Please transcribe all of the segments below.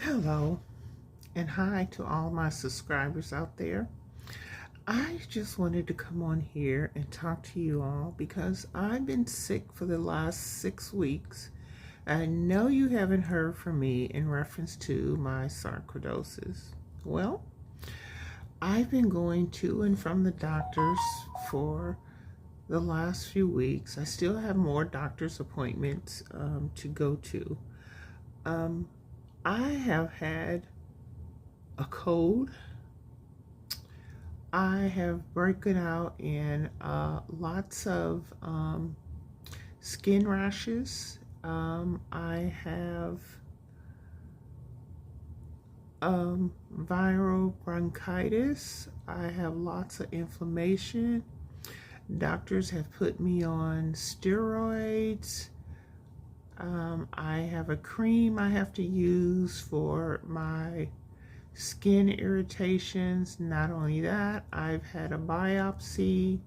Hello, and hi to all my subscribers out there. I just wanted to come on here and talk to you all because I've been sick for the last 6 weeks. I know you haven't heard from me in reference to my sarcoidosis. Well, I've been going to and from the doctors for the last few weeks. I still have more doctor's appointments to go to. Um, I have had a cold. I have broken out in lots of skin rashes. I have viral bronchitis. I have lots of inflammation. Doctors have put me on steroids. I have a cream I have to use for my skin irritations. Not only that, I've had a biopsy.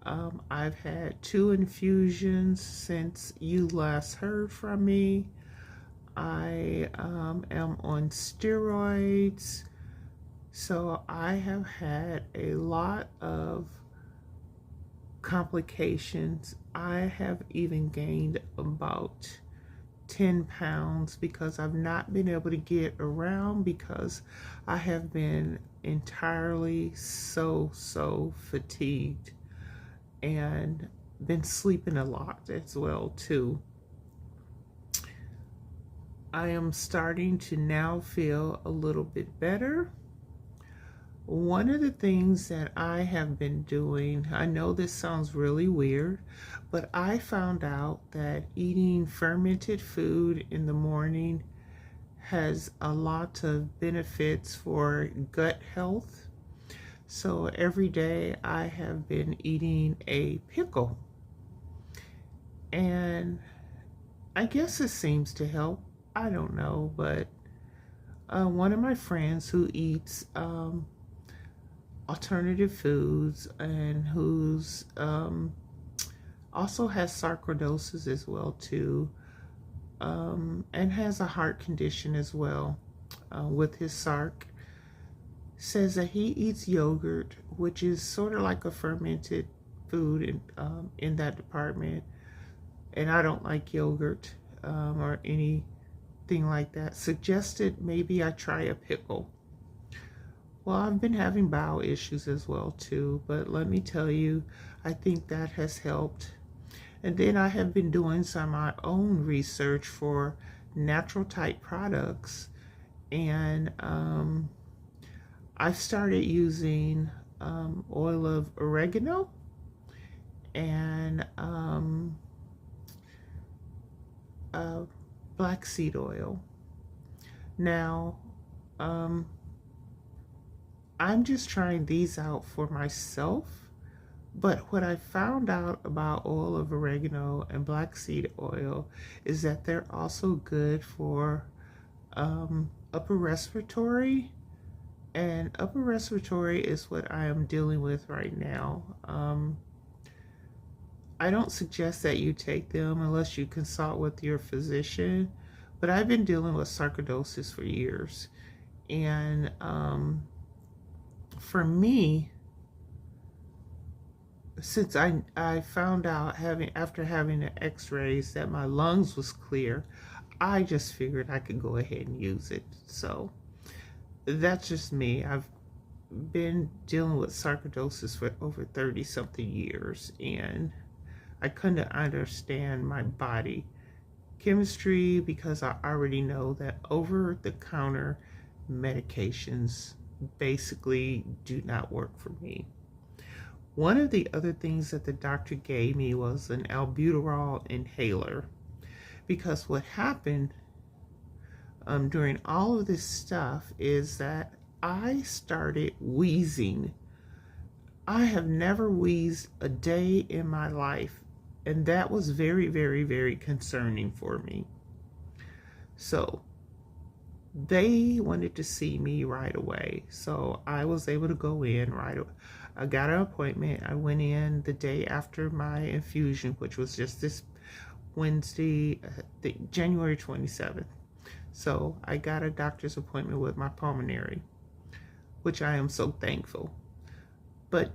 I've had 2 infusions since you last heard from me. I am on steroids. So I have had a lot of complications. I have even gained about 10 pounds because I've not been able to get around because I have been entirely so fatigued and been sleeping a lot as well too. I am starting to now feel a little bit better. One of the things that I have been doing, I know this sounds really weird, but I found out that eating fermented food in the morning has a lot of benefits for gut health. So every day I have been eating a pickle. And I guess it seems to help. I don't know, but one of my friends who eats alternative foods and who's also has sarcoidosis as well too, and has a heart condition as well with his sarc, says that he eats yogurt, which is sort of like a fermented food in that department. And I don't like yogurt or anything like that. Suggested maybe I try a pickle. Well, I've been having bowel issues as well too, but let me tell you, I think that has helped. And then I have been doing some of my own research for natural type products, and I started using oil of oregano and black seed oil. Now, I'm just trying these out for myself, but what I found out about oil of oregano and black seed oil is that they're also good for upper respiratory, and upper respiratory is what I am dealing with right now. I don't suggest that you take them unless you consult with your physician, but I've been dealing with sarcoidosis for years, and for me, since I found out after having the x-rays that my lungs was clear, I just figured I could go ahead and use it. So that's just me. I've been dealing with sarcoidosis for over 30 something years, and I couldn't understand my body chemistry because I already know that over the counter medications basically do not work for me. One of the other things that the doctor gave me was an albuterol inhaler, because what happened during all of this stuff is that I started wheezing. I have never wheezed a day in my life, and that was very concerning for me. So they wanted to see me right away, so I was able to go in right away. I got an appointment. I went in the day after my infusion, which was just this Wednesday, January 27th. So I got a doctor's appointment with my pulmonary, which I am so thankful. But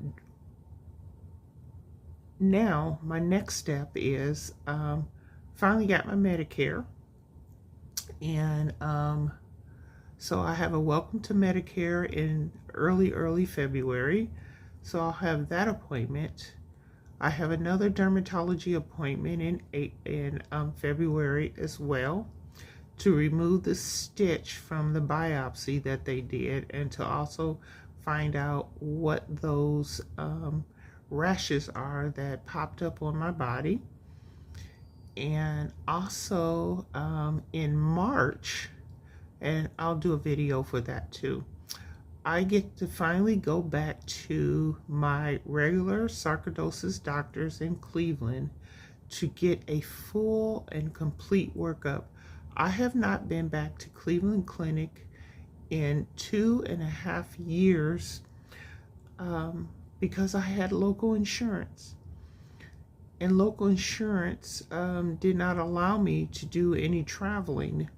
now my next step is finally got my Medicare. And so I have a welcome to Medicare in early February. So I'll have that appointment. I have another dermatology appointment in February as well, to remove the stitch from the biopsy that they did, and to also find out what those rashes are that popped up on my body. And also in March, and I'll do a video for that too, I get to finally go back to my regular sarcoidosis doctors in Cleveland to get a full and complete workup. I have not been back to Cleveland Clinic in 2.5 years because I had local insurance. And local insurance did not allow me to do any traveling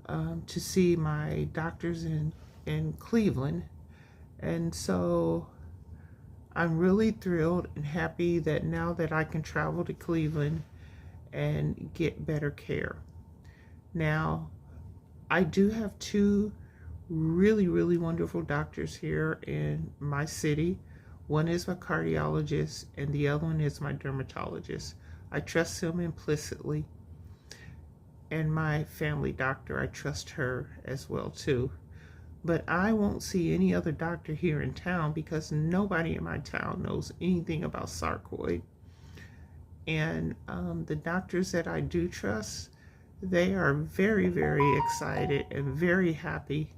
to see my doctors in Cleveland. And so I'm really thrilled and happy that now that I can travel to Cleveland and get better care. Now, I do have two really wonderful doctors here in my city. One is my cardiologist and the other one is my dermatologist. I trust him implicitly. And my family doctor, I trust her as well too. But I won't see any other doctor here in town because nobody in my town knows anything about sarcoid. And the doctors that I do trust, they are very excited and very happy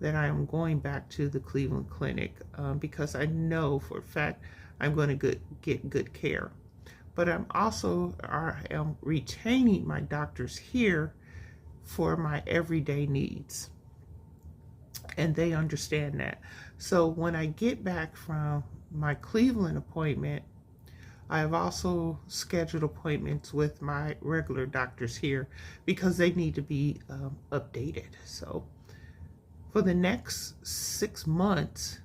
that I am going back to the Cleveland Clinic because I know for a fact I'm going to get good care. But I'm also am retaining my doctors here for my everyday needs. And they understand that. So when I get back from my Cleveland appointment, I have also scheduled appointments with my regular doctors here because they need to be updated. So for the next 6 months,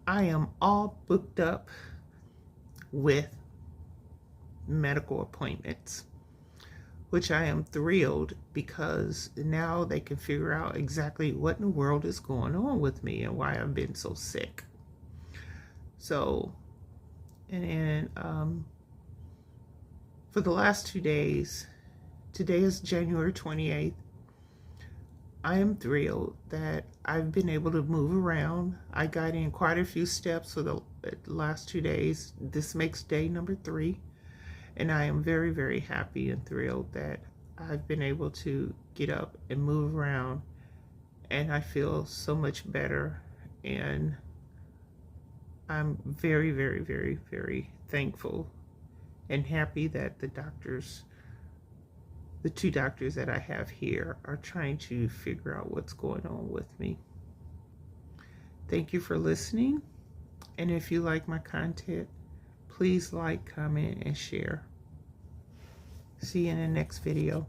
I am all booked up with medical appointments, which I am thrilled because now they can figure out exactly what in the world is going on with me and why I've been so sick. So, and for the last 2 days, today is January 28th, I am thrilled that I've been able to move around. I got in quite a few steps for the last 2 days. This makes day number 3. And I am very happy and thrilled that I've been able to get up and move around. And I feel so much better. And I'm very thankful and happy that the two doctors that I have here are trying to figure out what's going on with me. Thank you for listening. And if you like my content, please like, comment, and share. See you in the next video.